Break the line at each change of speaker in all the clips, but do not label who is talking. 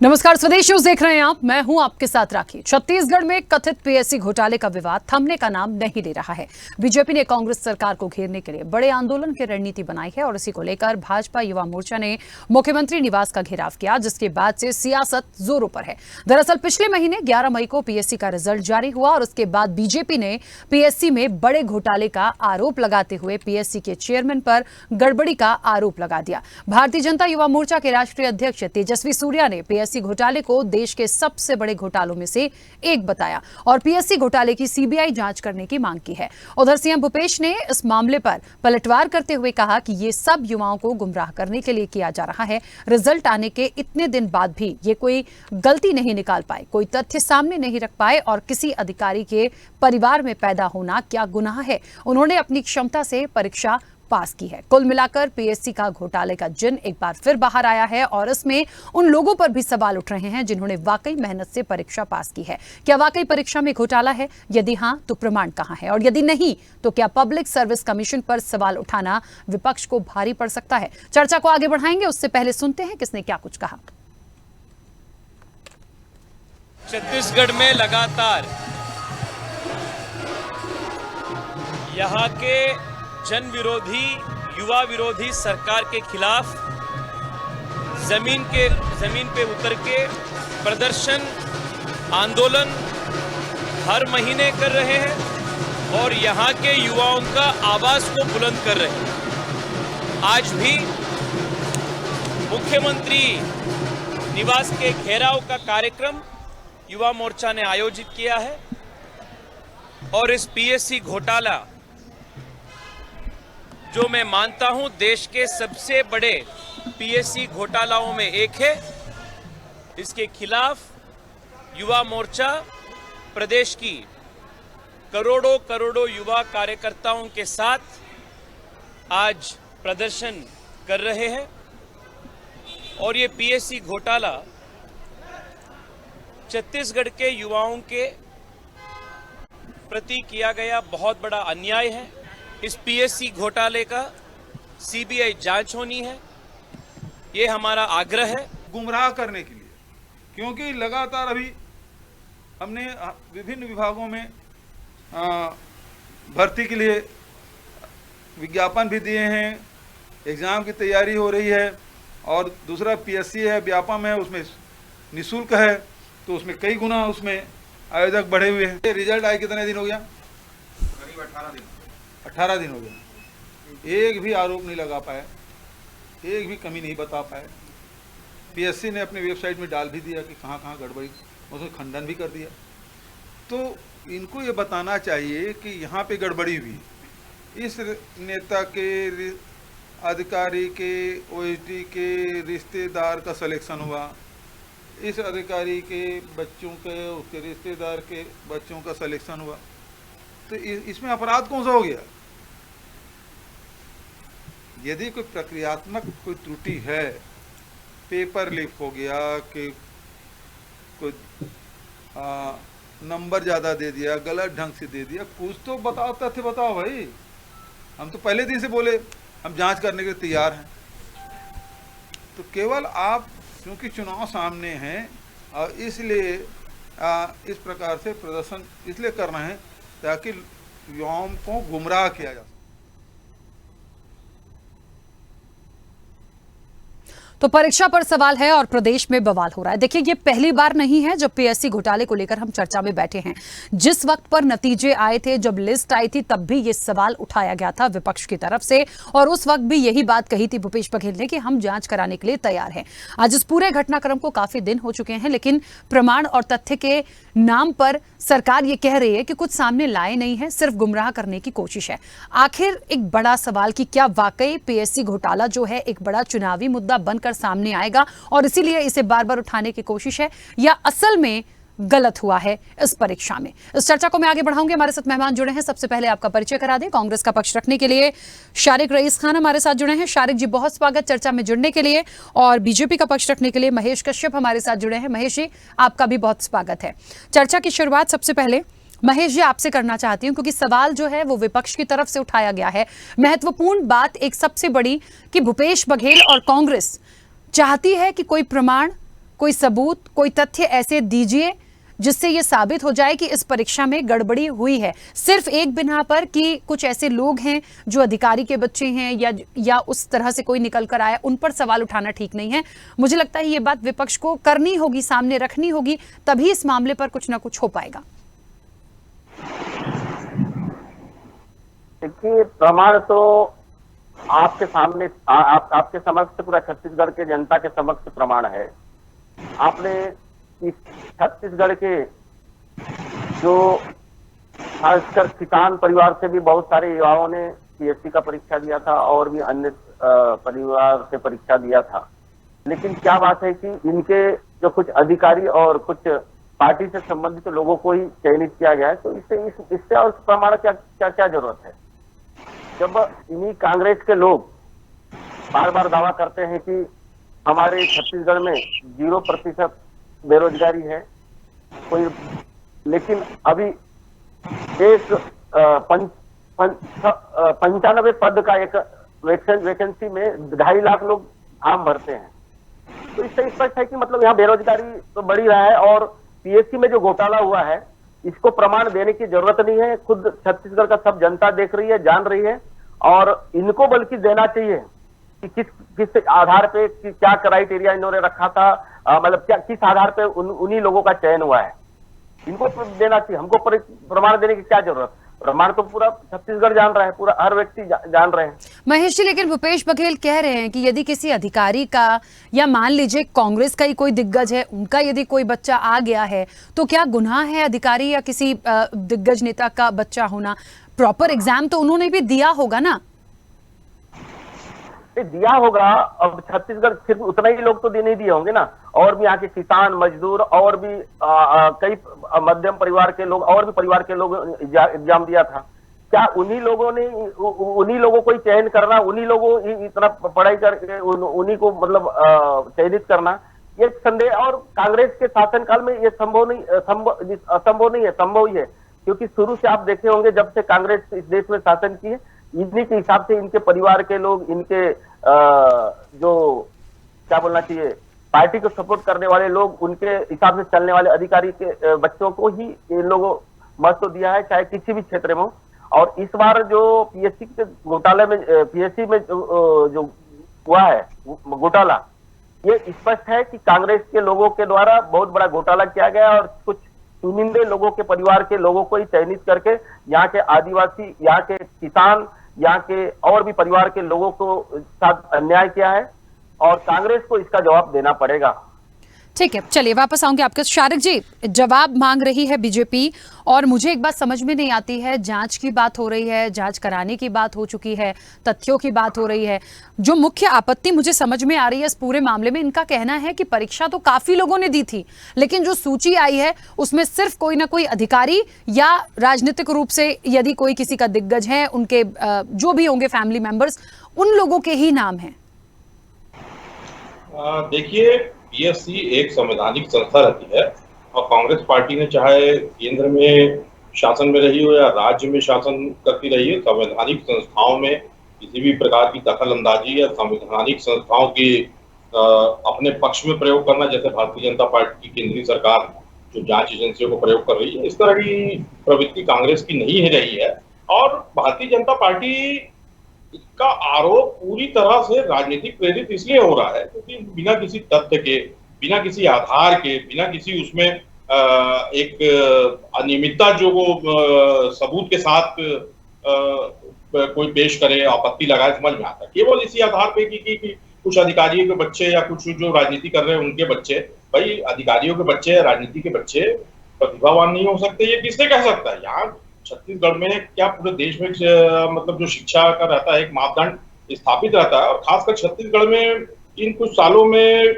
नमस्कार, स्वदेश न्यूज देख रहे हैं आप। मैं हूं आपके साथ राखी। छत्तीसगढ़ में कथित पीएससी घोटाले का विवाद थमने का नाम नहीं ले रहा है। बीजेपी ने कांग्रेस सरकार को घेरने के लिए बड़े आंदोलन की रणनीति बनाई है और इसी को लेकर भाजपा युवा मोर्चा ने मुख्यमंत्री निवास का घेराव किया, जिसके बाद से सियासत जोरों पर है। दरअसल पिछले महीने 11 मई को पीएससी का रिजल्ट जारी हुआ और उसके बाद बीजेपी ने पीएससी में बड़े घोटाले का आरोप लगाते हुए पीएससी के चेयरमैन पर गड़बड़ी का आरोप लगा दिया। भारतीय जनता युवा मोर्चा के राष्ट्रीय अध्यक्ष तेजस्वी सूर्या ने पीएससी घोटाले को देश के सबसे बड़े घोटालों में से एक बताया और पीएससी घोटाले की सीबीआई जांच करने की मांग की है। उधर सीएम भूपेश ने इस मामले पर पलटवार करते हुए कहा कि ये सब युवाओं को गुमराह करने के लिए किया जा रहा है। रिजल्ट आने के इतने दिन बाद भी ये कोई गलती नहीं निकाल पाए, कोई तथ्य सामने नहीं रख पाए और किसी अधिकारी के परिवार में पैदा होना क्या गुनाह है। उन्होंने अपनी क्षमता से परीक्षा पास की है। कुल मिलाकर पीएससी का घोटाले का जिन एक बार फिर बाहर आया है और इसमें उन लोगों पर भी सवाल उठ रहे हैं जिन्होंने वाकई मेहनत से परीक्षा पास की है। क्या वाकई परीक्षा में घोटाला है? यदि हां तो प्रमाण कहां है, और यदि नहीं तो क्या पब्लिक सर्विस कमीशन पर सवाल उठाना विपक्ष को भारी पड़ सकता है? चर्चा को आगे बढ़ाएंगे, उससे पहले सुनते हैं किसने क्या कुछ कहा।
छत्तीसगढ़ में लगातार यहाँ के जन विरोधी, युवा विरोधी सरकार के खिलाफ जमीन पे उतर के प्रदर्शन, आंदोलन हर महीने कर रहे हैं और यहाँ के युवाओं का आवाज को बुलंद कर रहे हैं। आज भी मुख्यमंत्री निवास के घेराव का कार्यक्रम युवा मोर्चा ने आयोजित किया है और इस पीएससी घोटाला, जो मैं मानता हूं देश के सबसे बड़े पीएससी घोटालाओं में एक है, इसके खिलाफ युवा मोर्चा प्रदेश की करोड़ों करोड़ों युवा कार्यकर्ताओं के साथ आज प्रदर्शन कर रहे हैं। और ये पीएससी घोटाला छत्तीसगढ़ के युवाओं के प्रति किया गया बहुत बड़ा अन्याय है। इस पीएससी घोटाले का सीबीआई जांच होनी है, ये हमारा आग्रह है।
गुमराह करने के लिए, क्योंकि लगातार अभी हमने विभिन्न विभागों में भर्ती के लिए विज्ञापन भी दिए हैं, एग्ज़ाम की तैयारी हो रही है और दूसरा पीएससी है, व्यापम है, उसमें निःशुल्क है, तो उसमें कई गुना उसमें आयोजक बढ़े हुए हैं। रिजल्ट आए कितने दिन हो गया? करीब 18 दिन हो गया। एक भी आरोप नहीं लगा पाए, एक भी कमी नहीं बता पाए। पीएससी ने अपनी वेबसाइट में डाल भी दिया कि कहाँ कहाँ गड़बड़ी, उसमें खंडन भी कर दिया। तो इनको ये बताना चाहिए कि यहाँ पे गड़बड़ी हुई, इस नेता के, अधिकारी के, ओएसडी के रिश्तेदार का सिलेक्शन हुआ, इस अधिकारी के बच्चों के, उसके रिश्तेदार के बच्चों का सिलेक्शन हुआ, तो इसमें अपराध कौन सा हो गया? यदि कोई प्रक्रियात्मक कोई त्रुटि है, पेपर लीक हो गया कि कोई नंबर ज़्यादा दे दिया, गलत ढंग से दे दिया, कुछ तो बताओ, तथ्य बताओ भाई। हम तो पहले दिन से बोले हम जांच करने के लिए तैयार हैं। तो केवल आप क्योंकि चुनाव सामने हैं और इसलिए इस प्रकार से प्रदर्शन इसलिए कर रहे हैं ताकि युवाओं को गुमराह किया जा सके।
तो परीक्षा पर सवाल है और प्रदेश में बवाल हो रहा है। देखिए, ये पहली बार नहीं है जब पीएससी घोटाले को लेकर हम चर्चा में बैठे हैं। जिस वक्त पर नतीजे आए थे, जब लिस्ट आई थी, तब भी ये सवाल उठाया गया था विपक्ष की तरफ से और उस वक्त भी यही बात कही थी भूपेश बघेल ने कि हम जांच कराने के लिए तैयार हैं। आज इस पूरे घटनाक्रम को काफी दिन हो चुके हैं, लेकिन प्रमाण और तथ्य के नाम पर सरकार ये कह रही है कि कुछ सामने लाए नहीं है, सिर्फ गुमराह करने की कोशिश है। आखिर एक बड़ा सवाल कि क्या वाकई पीएससी घोटाला जो है एक बड़ा चुनावी मुद्दा बनकर सामने आएगा और इसीलिए इसे बार बार उठाने की कोशिश है, या असल में गलत हुआ है इस परीक्षा में? इस चर्चा को मैं आगे बढ़ाऊंगी। हमारे साथ मेहमान जुड़े हैं। सबसे पहले आपका परिचय करा दें। कांग्रेस का पक्ष रखने के लिए शारिक रईस खान हमारे साथ जुड़े हैं। शारिक जी, बहुत स्वागत चर्चा में जुड़ने के लिए। और बीजेपी का पक्ष रखने के लिए महेश कश्यप हमारे साथ जुड़े हैं। महेश जी, आपका भी बहुत स्वागत है। चर्चा की शुरुआत सबसे पहले महेश जी आपसे करना चाहती हूं, क्योंकि सवाल जो है वो विपक्ष की तरफ से उठाया गया है। महत्वपूर्ण बात एक सबसे बड़ी कि भूपेश बघेल और कांग्रेस चाहती है कि कोई प्रमाण कोई सबूत, कोई तथ्य ऐसे दीजिए जिससे ये साबित हो जाए कि इस परीक्षा में गड़बड़ी हुई है। सिर्फ एक बिना पर कि कुछ ऐसे लोग हैं जो अधिकारी के बच्चे हैं या उस तरह से कोई निकल कर आया, उन पर सवाल उठाना ठीक नहीं है। मुझे लगता है ये बात विपक्ष को करनी होगी, सामने रखनी होगी, तभी इस मामले पर कुछ ना कुछ हो पाएगा।
देखिए, प्रमाण तो आपके सामने आपके समक्ष पूरा छत्तीसगढ़ के जनता के समक्ष प्रमाण है। आपने इस छत्तीसगढ़ के जो खासकर किसान परिवार से भी बहुत सारे युवाओं ने पीएससी का परीक्षा दिया था और भी अन्य परिवार से परीक्षा दिया था। लेकिन क्या बात है कि इनके जो कुछ अधिकारी और कुछ पार्टी से संबंधित लोगों को ही चयनित किया गया है, तो इससे और प्रमाण क्या जरूरत है? जब इन्हीं कांग्रेस के लोग बार बार दावा करते हैं कि हमारे छत्तीसगढ़ में 0% बेरोजगारी है, कोई, लेकिन अभी एक 95 पद का एक वैकेंसी में 2.5 लाख लोग फॉर्म भरते हैं। तो इससे स्पष्ट है कि मतलब यहाँ बेरोजगारी तो बढ़ी रहा है और पीएससी में जो घोटाला हुआ है इसको प्रमाण देने की जरूरत नहीं है। खुद छत्तीसगढ़ का सब जनता देख रही है, जान रही है, और इनको बल्कि देना चाहिए कि किस आधार पे क्या क्राइटेरिया इन्होंने रखा था, मतलब क्या किस आधार पे उन्हीं लोगों का चयन हुआ है, इनको देना चाहिए। हमको प्रमाण देने की क्या जरूरत? प्रमाण तो पूरा छत्तीसगढ़ जान रहा है, पूरा हर व्यक्ति जान रहे हैं।
महेश जी, लेकिन भूपेश बघेल कह रहे हैं कि यदि किसी अधिकारी का, या मान लीजिए कांग्रेस का ही कोई दिग्गज है, उनका यदि कोई बच्चा आ गया है तो क्या गुनाह है अधिकारी या किसी दिग्गज नेता का बच्चा होना? प्रॉपर एग्जाम तो उन्होंने भी दिया होगा ना?
दिया होगा। अब छत्तीसगढ़ सिर्फ उतना ही लोग तो नहीं दिए होंगे ना, और भी यहाँ के किसान, मजदूर और भी कई मध्यम परिवार के लोग और भी परिवार के लोग एग्जाम दिया था। क्या उन्हीं लोगों को ही चयन करना, उन्हीं लोगों इतना पढ़ाई करके उन्हीं को मतलब चयनित करना, ये संदेह। और कांग्रेस के शासनकाल में ये असंभव नहीं है, संभव ही है। क्योंकि शुरू से आप देखे होंगे, जब से कांग्रेस इस देश में शासन की है, इन्हीं के हिसाब से इनके परिवार के लोग, इनके जो क्या बोलना चाहिए, पार्टी को सपोर्ट करने वाले लोग, उनके हिसाब से चलने वाले अधिकारी के बच्चों को ही इन लोगों महत्व दिया है, चाहे किसी भी क्षेत्र में हो। और इस बार जो पीएससी के घोटाले में, पीएससी में जो हुआ है घोटाला, ये स्पष्ट है कि कांग्रेस के लोगों के द्वारा बहुत बड़ा घोटाला किया गया और कुछ चुनिंदे लोगों के परिवार के लोगों को ही चयनित करके यहाँ के आदिवासी, यहाँ के किसान, यहाँ के और भी परिवार के लोगों को साथ अन्याय किया है, और कांग्रेस को इसका जवाब देना पड़ेगा।
ठीक है, चलिए वापस आऊंगे आपके। शारिक जी, जवाब मांग रही है बीजेपी, और मुझे एक बात समझ में नहीं आती है, जांच की बात हो रही है, जांच कराने की बात हो चुकी है, तथ्यों की बात हो रही है। जो मुख्य आपत्ति मुझे समझ में आ रही है इस पूरे मामले में, इनका कहना है कि परीक्षा तो काफी लोगों ने दी थी, लेकिन जो सूची आई है उसमें सिर्फ कोई ना कोई अधिकारी या राजनीतिक रूप से यदि कोई किसी का दिग्गज है, उनके जो भी होंगे फैमिली मेंबर्स, उन लोगों के ही नाम है।
देखिए, पीएससी एक संवैधानिक संस्था रहती है, और कांग्रेस पार्टी ने चाहे केंद्र में शासन में रही हो या राज्य में शासन करती रही है, संवैधानिक संस्थाओं में किसी भी प्रकार की दखल अंदाजी या संवैधानिक संस्थाओं की अपने पक्ष में प्रयोग करना, जैसे भारतीय जनता पार्टी की केंद्रीय सरकार जो जांच एजेंसियों को प्रयोग कर रही है, इस तरह की प्रवृत्ति कांग्रेस की नहीं रही है। और भारतीय जनता पार्टी का आरोप पूरी तरह से राजनीतिक प्रेरित इसलिए हो रहा है क्योंकि बिना किसी तथ्य के, बिना किसी आधार के, बिना किसी उसमें एक अनियमितता जो वो सबूत के साथ कोई पेश करे, आपत्ति लगाए, समझ में आता है। केवल इसी आधार पे कि कुछ अधिकारियों के बच्चे या कुछ जो राजनीति कर रहे हैं उनके बच्चे, भाई अधिकारियों के बच्चे, राजनीति के बच्चे प्रतिभावान नहीं हो सकते, ये किसने कह सकता है? यहाँ छत्तीसगढ़ में क्या पूरे देश में मतलब जो शिक्षा का रहता है एक मापदंड स्थापित रहता है, और खासकर छत्तीसगढ़ में इन कुछ सालों में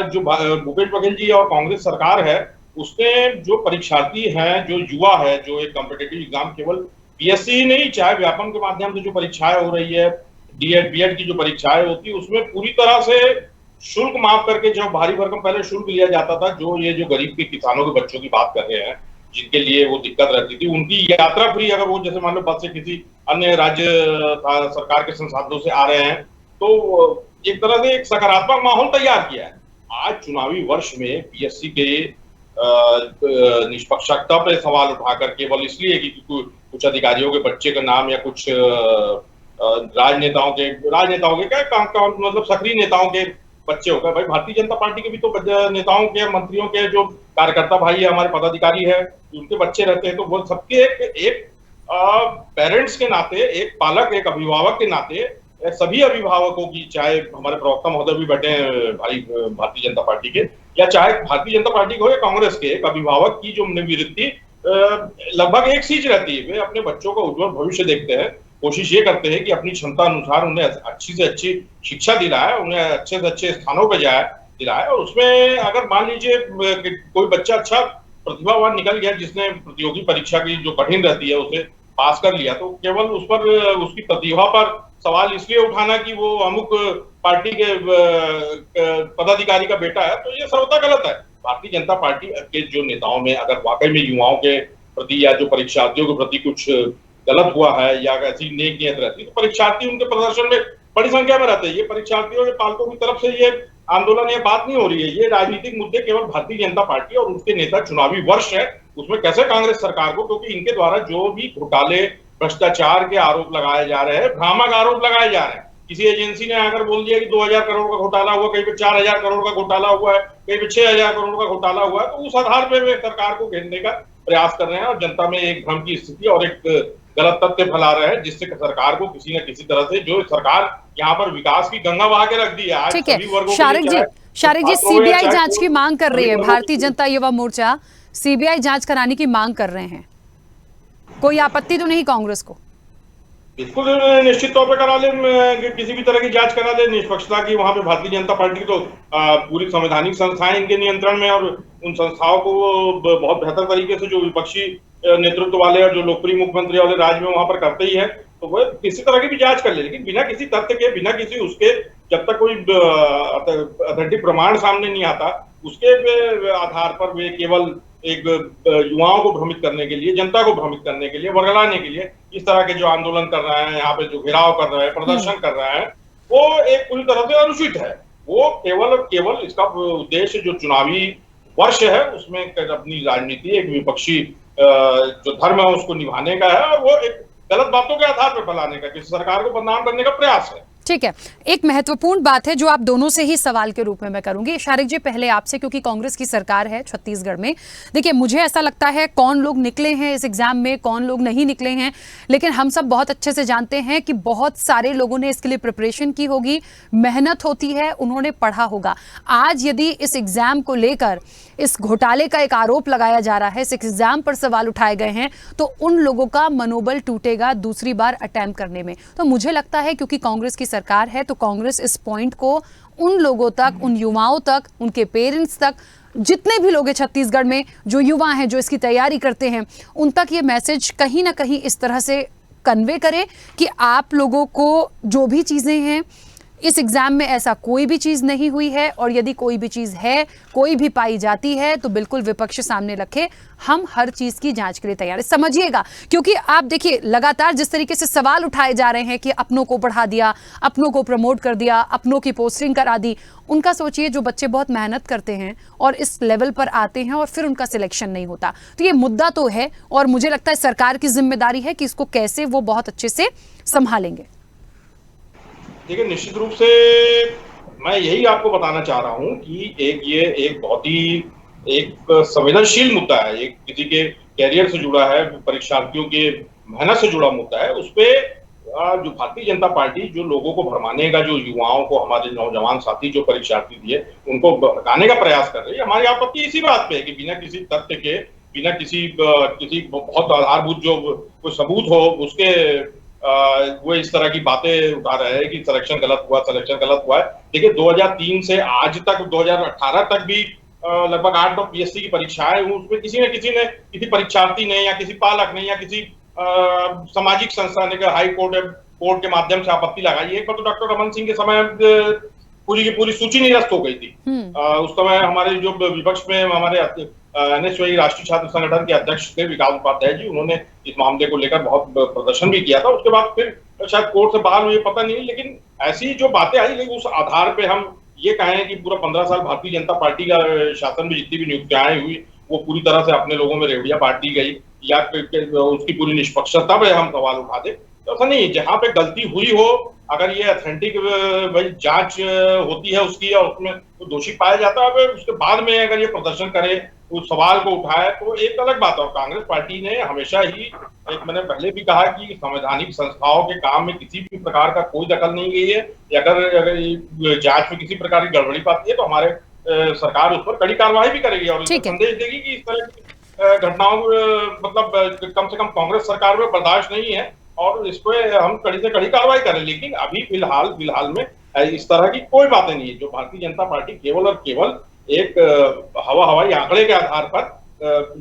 जो भूपेश बघेल जी और कांग्रेस सरकार है, उसने जो परीक्षार्थी हैं, जो युवा है, जो एक कॉम्पिटिटिव एग्जाम केवल पीएससी ही नहीं, चाहे व्यापम के माध्यम से जो परीक्षाएं हो रही है, डीएड बीएड की जो परीक्षाएं होती है, उसमें पूरी तरह से शुल्क माफ करके, जो भारी भरकम पहले शुल्क लिया जाता था, जो ये जो गरीब के किसानों के बच्चों की बात कर रहे हैं, जिनके लिए वो दिक्कत रहती थी, उनकी यात्रा फ्री, अगर वो जैसे मान लो बस से किसी अन्य राज्य सरकार के संसाधनों से आ रहे हैं, तो एक तरह से एक सकारात्मक माहौल तैयार किया है। आज चुनावी वर्ष में पीएससी के निष्पक्षता पर सवाल उठाकर केवल इसलिए कि कुछ अधिकारियों के बच्चे का नाम या कुछ राजनेताओं के क्या मतलब सक्रिय नेताओं के बच्चे हो गए। भाई भारतीय जनता पार्टी के भी तो नेताओं के, मंत्रियों के जो कार्यकर्ता भाई है, हमारे पदाधिकारी है, उनके बच्चे रहते हैं। तो वो सबके एक पेरेंट्स के नाते, एक पालक, एक अभिभावक के नाते सभी अभिभावकों की, चाहे हमारे प्रवक्ता महोदय भी बैठे हैं भाई भारतीय जनता पार्टी के, या चाहे भारतीय जनता पार्टी के हो या कांग्रेस के, एक अभिभावक की जो निवृत्ति लगभग एक चीज रहती है। वे अपने बच्चों का उज्जवल भविष्य देखते हैं, कोशिश ये करते हैं कि अपनी क्षमता अनुसार उन्हें अच्छी से अच्छी शिक्षा दिलाए, उन्हें अच्छे से अच्छे स्थानों पर दिलाए। और उसमें अगर मान लीजिए कोई बच्चा अच्छा प्रतिभावान निकल गया, जिसने प्रतियोगी परीक्षा की जो कठिन रहती है उसे पास कर लिया, तो केवल उस पर, उसकी प्रतिभा पर सवाल इसलिए उठाना कि वो अमुक पार्टी के पदाधिकारी का बेटा है, तो ये सर्वथा गलत है। भारतीय जनता पार्टी के जो नेताओं में अगर वाकई में युवाओं के प्रति या जो परीक्षार्थियों के प्रति कुछ गलत हुआ है या ऐसी नेक नियत रहती है, तो परीक्षार्थी उनके प्रदर्शन में बड़ी संख्या में रहते हैं। ये परीक्षार्थियों के पालकों की तरफ से ये आंदोलन, ये बात नहीं हो रही है। ये राजनीतिक मुद्दे केवल भारतीय जनता पार्टी और उसके नेता, चुनावी वर्ष है, उसमें कैसे कांग्रेस सरकार को, क्योंकि इनके द्वारा जो भी घोटाले, भ्रष्टाचार के आरोप लगाए जा रहे हैं, भ्रामक आरोप लगाए जा रहे हैं। किसी एजेंसी ने आकर बोल दिया कि 2000 करोड़ का घोटाला हुआ, कहीं पे 4000 करोड़ का घोटाला हुआ है, कहीं पे 6000 करोड़ का घोटाला हुआ है, तो उस आधार पर वे सरकार को घेरने का प्रयास कर रहे हैं और जनता में एक भ्रम की स्थिति और एक गलत तथ्य फैला रहे हैं, जिससे सरकार को किसी न किसी तरह से, जो सरकार यहाँ पर विकास की गंगा बहा के रख दी है आज
ठीक है।
सभी वर्गों
शारिक जी सीबीआई जांच की मांग कर रही है भारतीय जनता युवा मोर्चा, सीबीआई जांच कराने की मांग कर रहे हैं, कोई आपत्ति तो नहीं कांग्रेस को?
बिल्कुल निश्चित तौर पे करा ले, किसी भी तरह की जांच करा ले, निष्पक्षता की। वहां पे भारतीय जनता पार्टी की तो पूरी संवैधानिक संस्थाएं इनके नियंत्रण में, और उन संस्थाओं को बहुत बेहतर तरीके से जो विपक्षी नेतृत्व वाले और जो लोकप्रिय मुख्यमंत्री वाले राज्य में वहां पर करते ही है, तो वह किसी तरह की भी जांच कर ले, लेकिन बिना किसी तथ्य के, बिना किसी उसके, जब तक कोई अथेंटिक प्रमाण सामने नहीं आता, उसके आधार पर वे केवल एक युवाओं को भ्रमित करने के लिए, जनता को भ्रमित करने के लिए, वर्गलाने के लिए इस तरह के जो आंदोलन कर रहे हैं, यहाँ पे जो घेराव कर रहे हैं, प्रदर्शन कर रहे हैं, वो एक पूरी तरह से अनुचित है। वो केवल इसका उद्देश्य जो चुनावी वर्ष है उसमें अपनी राजनीति, एक विपक्षी जो धर्म है उसको निभाने का है, और वो एक गलत बातों के आधार पर फैलाने का, किसी सरकार को बदनाम करने का प्रयास है।
ठीक है, एक महत्वपूर्ण बात है जो आप दोनों से ही सवाल के रूप में मैं करूंगी। शारिक जी पहले आपसे, क्योंकि कांग्रेस की सरकार है छत्तीसगढ़ में। देखिए मुझे ऐसा लगता है कौन लोग निकले हैं इस एग्जाम में, कौन लोग नहीं निकले हैं, लेकिन हम सब बहुत अच्छे से जानते हैं कि बहुत सारे लोगों ने इसके लिए प्रिपरेशन की होगी, मेहनत होती है, उन्होंने पढ़ा होगा। आज यदि इस एग्जाम को लेकर इस घोटाले का एक आरोप लगाया जा रहा है, इस एग्जाम पर सवाल उठाए गए हैं, तो उन लोगों का मनोबल टूटेगा दूसरी बार अटेम्प्ट करने में। तो मुझे लगता है क्योंकि कांग्रेस की सरकार है तो कांग्रेस इस पॉइंट को उन लोगों तक, उन युवाओं तक, उनके पेरेंट्स तक, जितने भी लोग हैं छत्तीसगढ़ में जो युवा हैं, जो इसकी तैयारी करते हैं, उन तक ये मैसेज कहीं ना कहीं इस तरह से कन्वे करे कि आप लोगों को जो भी चीज़ें हैं इस एग्जाम में ऐसा कोई भी चीज नहीं हुई है, और यदि कोई भी चीज है, कोई भी पाई जाती है, तो बिल्कुल विपक्ष सामने रखे, हम हर चीज की जांच के लिए तैयार है। समझिएगा, क्योंकि आप देखिए लगातार जिस तरीके से सवाल उठाए जा रहे हैं कि अपनों को बढ़ा दिया, अपनों को प्रमोट कर दिया, अपनों की पोस्टिंग करा दी, उनका सोचिए जो बच्चे बहुत मेहनत करते हैं और इस लेवल पर आते हैं और फिर उनका सिलेक्शन नहीं होता। तो ये मुद्दा तो है, और मुझे लगता है सरकार की जिम्मेदारी है कि इसको कैसे वो बहुत अच्छे से संभालेंगे।
देखिए निश्चित रूप से मैं यही आपको बताना चाह रहा हूं कि ये एक बहुत ही एक संवेदनशील मुद्दा है, एक किसी के कैरियर से जुड़ा है, परीक्षार्थियों के मेहनत से जुड़ा मुद्दा है। उस पे जो भारतीय जनता पार्टी जो लोगों को भरमाने का, जो युवाओं को, हमारे नौजवान साथी जो परीक्षार्थी दिए उनको भटकाने का प्रयास कर रही है, हमारी आपत्ति इसी बात पे है कि बिना किसी तथ्य के, बिना किसी बहुत आधारभूत जो कोई सबूत हो उसके वो इस तरह की बातें उठा रहे हैं कि सिलेक्शन गलत हुआ है। देखिए 2003 से आज तक 2018 तक भी लगभग 8-9 पीएससी की परीक्षाएं हुई, उसमें किसी न किसी ने, किसी परीक्षार्थी ने या किसी पालक ने या किसी सामाजिक संस्था ने, हाई कोर्ट के माध्यम से आपत्ति लगाई। एक बार तो डॉक्टर रमन सिंह के समय पूरी की पूरी सूची निरस्त हो गई थी। उस समय हमारे जो विपक्ष में हमारे NSY राष्ट्रीय छात्र संगठन के अध्यक्ष थे विकास उपाध्याय जी, उन्होंने इस मामले को लेकर बहुत प्रदर्शन भी किया था। उसके बाद फिर शायद कोर्ट से बाहर हुए, पता नहीं, लेकिन ऐसी जो बातें आई, लेकिन उस आधार पे हम ये कहें कि पूरा 15 साल भारतीय जनता पार्टी का शासन में जितनी भी नियुक्तियां हुई वो पूरी तरह से अपने लोगों में रेवड़िया बांटी गई या उसकी पूरी निष्पक्षता पे हम सवाल उठा दे, तो ऐसा नहीं। जहां पे गलती हुई हो, अगर ये ऑथेंटिक भाई जांच होती है उसकी और उसमें तो दोषी पाया जाता है, उसके बाद में अगर ये प्रदर्शन करे, उस सवाल को उठाए, तो एक अलग बात है। और कांग्रेस पार्टी ने हमेशा ही, एक मैंने पहले भी कहा कि संवैधानिक संस्थाओं के काम में किसी भी प्रकार का कोई दखल नहीं गई है। अगर जांच में किसी प्रकार की गड़बड़ी पाती है तो हमारे सरकार उस पर कड़ी कार्रवाई भी करेगी और संदेश देगी कि इस तरह की घटनाओं मतलब कम से कम कांग्रेस सरकार में बर्दाश्त नहीं है और इस पे हम कड़ी से कड़ी कार्रवाई करें। लेकिन अभी फिलहाल में इस तरह की कोई बातें नहीं है। जो भारतीय जनता पार्टी केवल और केवल एक हवाई आंकड़े के आधार पर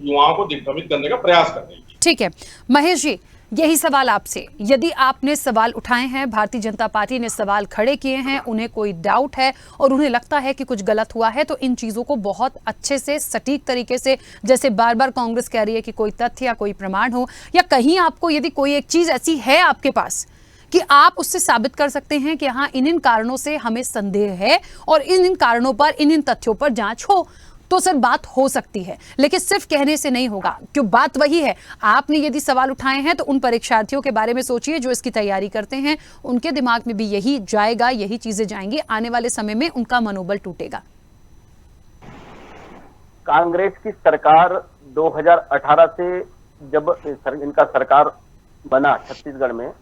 युवाओं को दिग्भ्रमित करने का प्रयास कर रही है।
ठीक है महेश जी, यही सवाल आपसे, यदि आपने सवाल उठाए हैं, भारतीय जनता पार्टी ने सवाल खड़े किए हैं, उन्हें कोई डाउट है और उन्हें लगता है कि कुछ गलत हुआ है, तो इन चीजों को बहुत अच्छे से सटीक तरीके से, जैसे बार बार कांग्रेस कह रही है कि कोई तथ्य या कोई प्रमाण हो या कहीं आपको यदि कोई एक चीज ऐसी है आपके पास कि आप उससे साबित कर सकते हैं कि हाँ इन कारणों से हमें संदेह है और इन कारणों पर इन तथ्यों पर जांच हो, तो सर बात हो सकती है। लेकिन सिर्फ कहने से नहीं होगा, क्यों बात वही है। आपने यदि सवाल उठाए हैं तो उन परीक्षार्थियों के बारे में सोचिए जो इसकी तैयारी करते हैं, उनके दिमाग में भी यही जाएगा, यही चीजें जाएंगी, आने वाले समय में उनका मनोबल टूटेगा।
कांग्रेस की सरकार 2018 से जब इनका सरकार बना छत्तीसगढ़ में,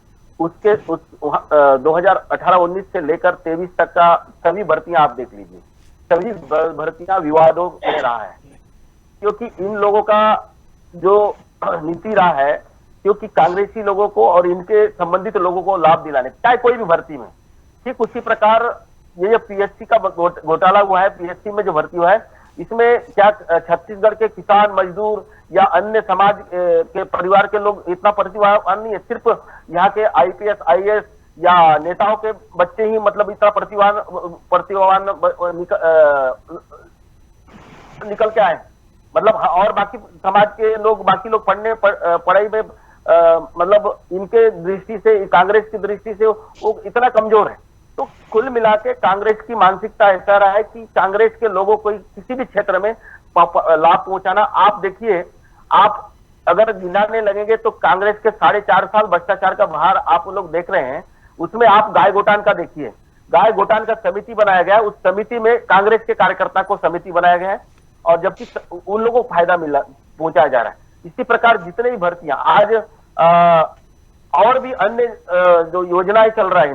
उसके 2018-19 से लेकर 23 तक का सभी भर्तियां आप देख लीजिए, सभी भर्तियां विवादों में रहा है, क्योंकि इन लोगों का जो नीति रहा है, क्योंकि कांग्रेसी लोगों को और इनके संबंधित लोगों को लाभ दिलाने, चाहे कोई भी भर्ती में। ठीक उसी प्रकार ये जो पीएससी का घोटाला हुआ है, पीएससी में जो भर्ती हुआ है, इसमें क्या छत्तीसगढ़ के किसान, मजदूर या अन्य समाज के परिवार के लोग इतना प्रतिभावान नहीं है? सिर्फ यहाँ के आईपीएस, आईएएस या नेताओं के बच्चे ही मतलब इतना प्रतिभावान निकल के आए, मतलब और बाकी समाज के लोग, बाकी लोग पढ़ाई में मतलब इनके दृष्टि से, कांग्रेस की दृष्टि से वो इतना कमजोर है। तो कुल मिला के कांग्रेस की मानसिकता ऐसा रहा है कि कांग्रेस के लोगों को किसी भी क्षेत्र में लाभ पहुंचाना। आप देखिए, आप अगर गिनाने लगेंगे तो कांग्रेस के 4.5 साल भ्रष्टाचार का भार आप लोग देख रहे हैं, उसमें आप गाय गोटान का देखिए, गाय गोटान का समिति बनाया गया, उस समिति में कांग्रेस के कार्यकर्ता को समिति बनाया गया है और जबकि उन लोगों को फायदा पहुंचाया जा रहा है। इसी प्रकार जितने भी भर्तियां आज और भी अन्य जो योजनाएं चल रहा है,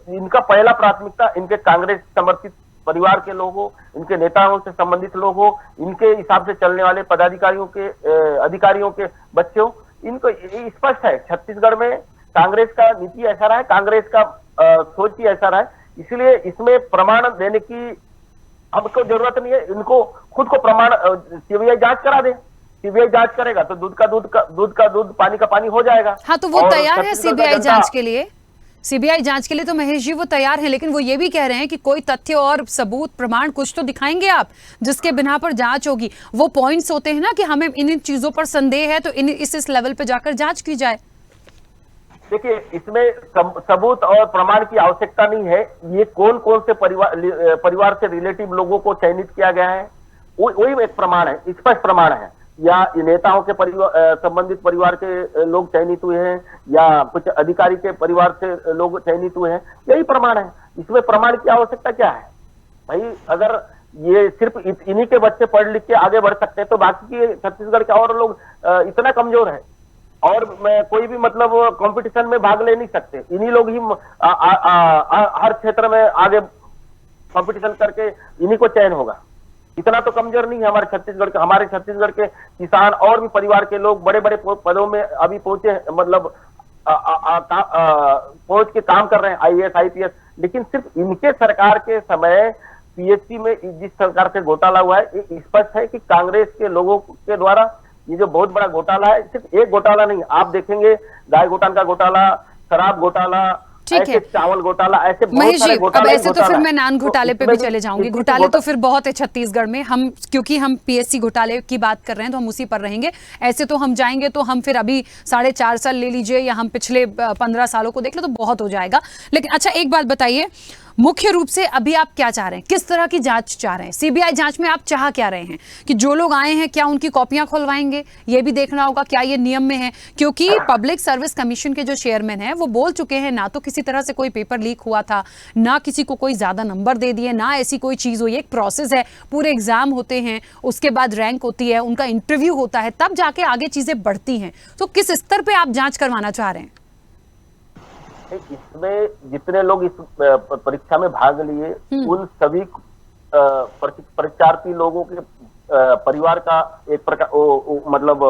इनका पहला प्राथमिकता इनके कांग्रेस समर्थित परिवार के लोग हो, इनके नेताओं से संबंधित लोग हो, इनके हिसाब से चलने वाले पदाधिकारियों के अधिकारियों के बच्चे हो। इनको स्पष्ट है छत्तीसगढ़ में कांग्रेस का नीति ऐसा रहा है, कांग्रेस का सोच ही ऐसा रहा है, इसलिए इसमें प्रमाण देने की हमको जरूरत नहीं है। इनको खुद को प्रमाण, सीबीआई जांच करा दे, सीबीआई जांच करेगा तो दूध का दूध, पानी का पानी हो जाएगा।
हाँ, तो वो तैयार है सीबीआई जांच के लिए, सीबीआई जांच के लिए तो महेश जी वो तैयार है, लेकिन वो ये भी कह रहे हैं कि कोई तथ्य और सबूत, प्रमाण कुछ तो दिखाएंगे आप जिसके बिना पर जांच होगी। वो पॉइंट्स होते हैं ना कि हमें इन चीजों पर संदेह है तो इस लेवल पे जाकर जांच की जाए।
देखिए, इसमें सबूत और प्रमाण की आवश्यकता नहीं है। ये कौन कौन से परिवार से रिलेटिव लोगों को चयनित किया गया है, वही एक प्रमाण है, स्पष्ट प्रमाण है। या नेताओं के संबंधित परिवार के लोग चयनित हुए हैं या कुछ अधिकारी के परिवार से लोग चयनित हुए हैं, यही प्रमाण है। इसमें प्रमाण की आवश्यकता क्या है भाई? अगर ये सिर्फ इन्हीं के बच्चे पढ़ लिख के आगे बढ़ सकते हैं तो बाकी के छत्तीसगढ़ के और लोग इतना कमजोर है और कोई भी मतलब कंपटीशन में भाग ले नहीं सकते। इन्हीं लोग ही हर क्षेत्र में आगे कंपटीशन करके इन्हीं को चयन होगा। इतना तो कमजोर नहीं है हमारे छत्तीसगढ़ के किसान और भी परिवार के लोग बड़े बड़े पदों में अभी पहुंचे, मतलब पहुंच के काम कर रहे हैं, आईएएस, आईपीएस। लेकिन सिर्फ इनके सरकार के समय पीएससी में जिस सरकार से घोटाला हुआ है, ये स्पष्ट है कि कांग्रेस के लोगों के द्वारा ये जो बहुत बड़ा घोटाला है, सिर्फ एक घोटाला नहीं, आप देखेंगे गाय घोटान का घोटाला, शराब घोटाला, ऐसे चावल घोटाला, ऐसे
महेश जी, अब ऐसे तो फिर मैं नान घोटाले पे भी चले जाऊंगी। घोटाले तो फिर बहुत है छत्तीसगढ़ में, हम क्योंकि हम पीएससी घोटाले की बात कर रहे हैं तो हम उसी पर रहेंगे। ऐसे तो हम जाएंगे तो हम फिर अभी 4.5 साल ले लीजिए या हम पिछले 15 सालों को देख ले तो बहुत हो जाएगा। लेकिन अच्छा एक बात बताइए, मुख्य रूप से अभी आप क्या चाह रहे हैं, किस तरह की जांच चाह रहे हैं? सीबीआई जांच में आप चाह क्या रहे हैं कि जो लोग आए हैं क्या उनकी कॉपियां खुलवाएंगे? ये भी देखना होगा क्या ये नियम में है, क्योंकि पब्लिक सर्विस कमीशन के जो चेयरमैन हैं वो बोल चुके हैं ना तो किसी तरह से कोई पेपर लीक हुआ था, ना किसी को कोई ज्यादा नंबर दे दिए, ना ऐसी कोई चीज हुई। एक प्रोसेस है, पूरे एग्जाम होते हैं, उसके बाद रैंक होती है, उनका इंटरव्यू होता है, तब जाके आगे चीजें बढ़ती हैं। तो किस स्तर पे आप जांच करवाना चाह रहे हैं?
इसमें जितने लोग इस परीक्षा में भाग लिए उन सभी परीक्षार्थी लोगों के परिवार का एक प्रकार मतलब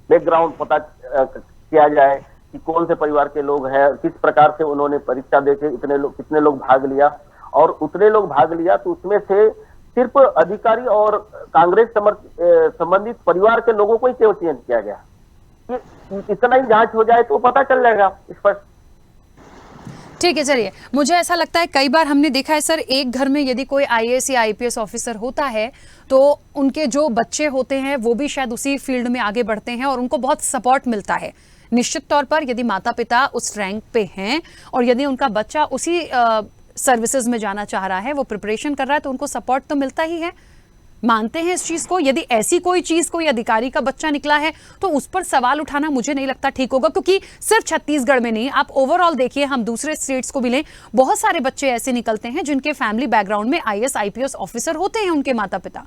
बैकग्राउंड पता किया जाए कि कौन से परिवार के लोग हैं, किस प्रकार से उन्होंने परीक्षा देके इतने लोग कितने लोग भाग लिया, और उतने लोग भाग लिया तो उसमें से सिर्फ अधिकारी और कांग्रेस संबंधित परिवार के लोगों को ही क्यों चयन किया गया? इतना ही जांच हो जाए तो पता चल जाएगा स्पष्ट।
ठीक है, चलिए, मुझे ऐसा लगता है कई बार हमने देखा है सर, एक घर में यदि कोई आईएएस या आईपीएस ऑफिसर होता है तो उनके जो बच्चे होते हैं वो भी शायद उसी फील्ड में आगे बढ़ते हैं और उनको बहुत सपोर्ट मिलता है। निश्चित तौर पर यदि माता पिता उस रैंक पे हैं और यदि उनका बच्चा उसी सर्विसेज में जाना चाह रहा है, वो प्रिपरेशन कर रहा है, तो उनको सपोर्ट तो मिलता ही है। मानते हैं इस चीज को? यदि ऐसी कोई चीज कोई अधिकारी का बच्चा निकला है तो उस पर सवाल उठाना मुझे नहीं लगता ठीक होगा, क्योंकि सिर्फ छत्तीसगढ़ में नहीं, आप ओवरऑल देखिए, हम दूसरे स्टेट्स को भी लें, बहुत सारे बच्चे ऐसे निकलते हैं जिनके फैमिली बैकग्राउंड में आईएएस आईपीएस ऑफिसर होते हैं उनके माता पिता।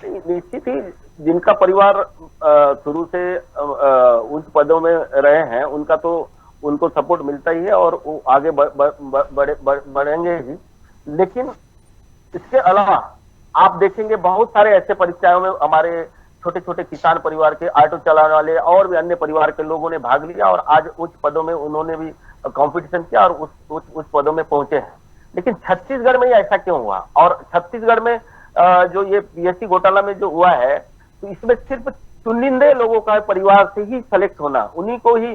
निश्चित ही जिनका परिवार शुरू से उच्च पदों में रहे हैं उनका तो उनको सपोर्ट मिलता ही है और वो आगे बढ़ेंगे ही। लेकिन इसके अलावा आप देखेंगे बहुत सारे ऐसे परीक्षाओं में हमारे छोटे छोटे किसान परिवार के, ऑटो चलाने वाले और भी अन्य परिवार के लोगों ने भाग लिया और आज उच्च पदों में उन्होंने भी कंपटीशन किया और उच्च पदों में पहुंचे हैं। लेकिन छत्तीसगढ़ में ऐसा क्यों हुआ? और छत्तीसगढ़ में जो ये पीएससी घोटाला में जो हुआ है, तो इसमें सिर्फ चुनिंदे लोगों का परिवार से ही सेलेक्ट होना, उन्हीं को ही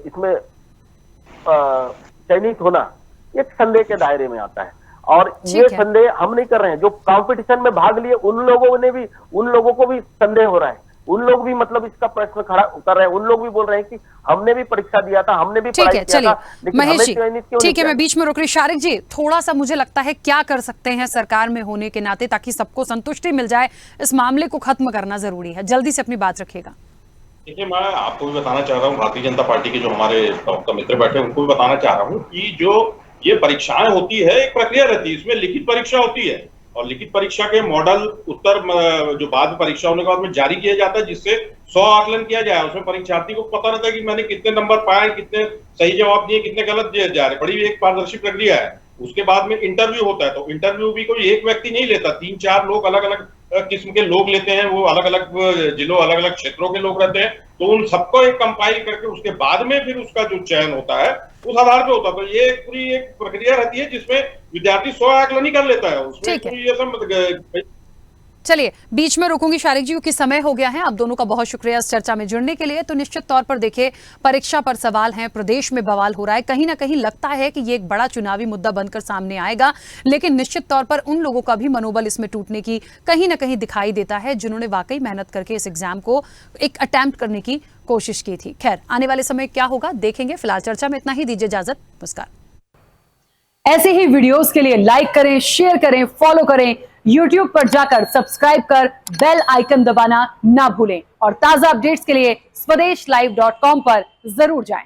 इसमें चयनित होना एक संदेह के दायरे में आता है। और ये संदेह हम नहीं कर रहे हैं, जो कंपटीशन में भाग लिए उन लोगों को भी संदेह हो रहा है, उन लोग भी मतलब इसका प्रश्न खड़ा कर रहे हैं, उन लोग भी बोल रहे हैं कि हमने भी परीक्षा दिया था, हमने भी पढ़ाई किया था, लेकिन
महेश जी, ठीक है, मैं
किया?
बीच में रोक रही। शारिक जी, थोड़ा सा मुझे लगता है क्या कर सकते हैं सरकार में होने के नाते ताकि सबको संतुष्टि मिल जाए, इस मामले को खत्म करना जरूरी है, जल्दी से अपनी बात रखिएगा।
देखिए, मैं आपको भी बताना चाह रहा हूँ, भारतीय जनता पार्टी के जो हमारे मित्र बैठे हैं उनको भी बताना चाह रहा हूँ कि जो ये परीक्षाएं होती है, एक प्रक्रिया रहती है, इसमें लिखित परीक्षा होती है और लिखित परीक्षा के मॉडल उत्तर जो बाद में परीक्षा होने के बाद में जारी किया जाता है, जिससे 100 आकलन किया जाए। उसमें परीक्षार्थी को पता रहता है कि मैंने कितने नंबर पाए, कितने सही जवाब दिए, कितने गलत जा रहे। बड़ी एक पारदर्शी प्रक्रिया है। उसके बाद में इंटरव्यू होता है, तो इंटरव्यू भी कोई एक व्यक्ति नहीं लेता, 3-4 लोग अलग अलग किस्म के लोग लेते हैं, वो अलग अलग जिलों अलग अलग क्षेत्रों के लोग रहते हैं, तो उन सबको एक कंपाइल करके उसके बाद में फिर उसका जो चयन होता है उस आधार पे होता है। तो ये पूरी एक प्रक्रिया रहती है जिसमें विद्यार्थी 100 आकलन ही कर लेता है, उसमें ये सब।
चलिए, बीच में रुकूंगी शारिक जी क्योंकि समय हो गया है। आप दोनों का बहुत शुक्रिया इस चर्चा में जुड़ने के लिए। तो निश्चित तौर पर देखिए, परीक्षा पर सवाल हैं, प्रदेश में बवाल हो रहा है, कहीं ना कहीं लगता है कि ये एक बड़ा चुनावी मुद्दा बनकर सामने आएगा, लेकिन निश्चित तौर पर उन लोगों का भी मनोबल इसमें टूटने की कहीं ना कहीं दिखाई देता है जिन्होंने वाकई मेहनत करके इस एग्जाम को एक अटेम्प्ट करने की कोशिश की थी। खैर, आने वाले समय क्या होगा देखेंगे। फिलहाल चर्चा में इतना ही, दीजिए इजाजत, नमस्कार। ऐसे ही वीडियोस के लिए लाइक करें, शेयर करें, फॉलो करें, YouTube पर जाकर सब्सक्राइब कर बेल आइकन दबाना ना भूलें और ताजा अपडेट्स के लिए स्वदेशलाइव.com पर जरूर जाएं।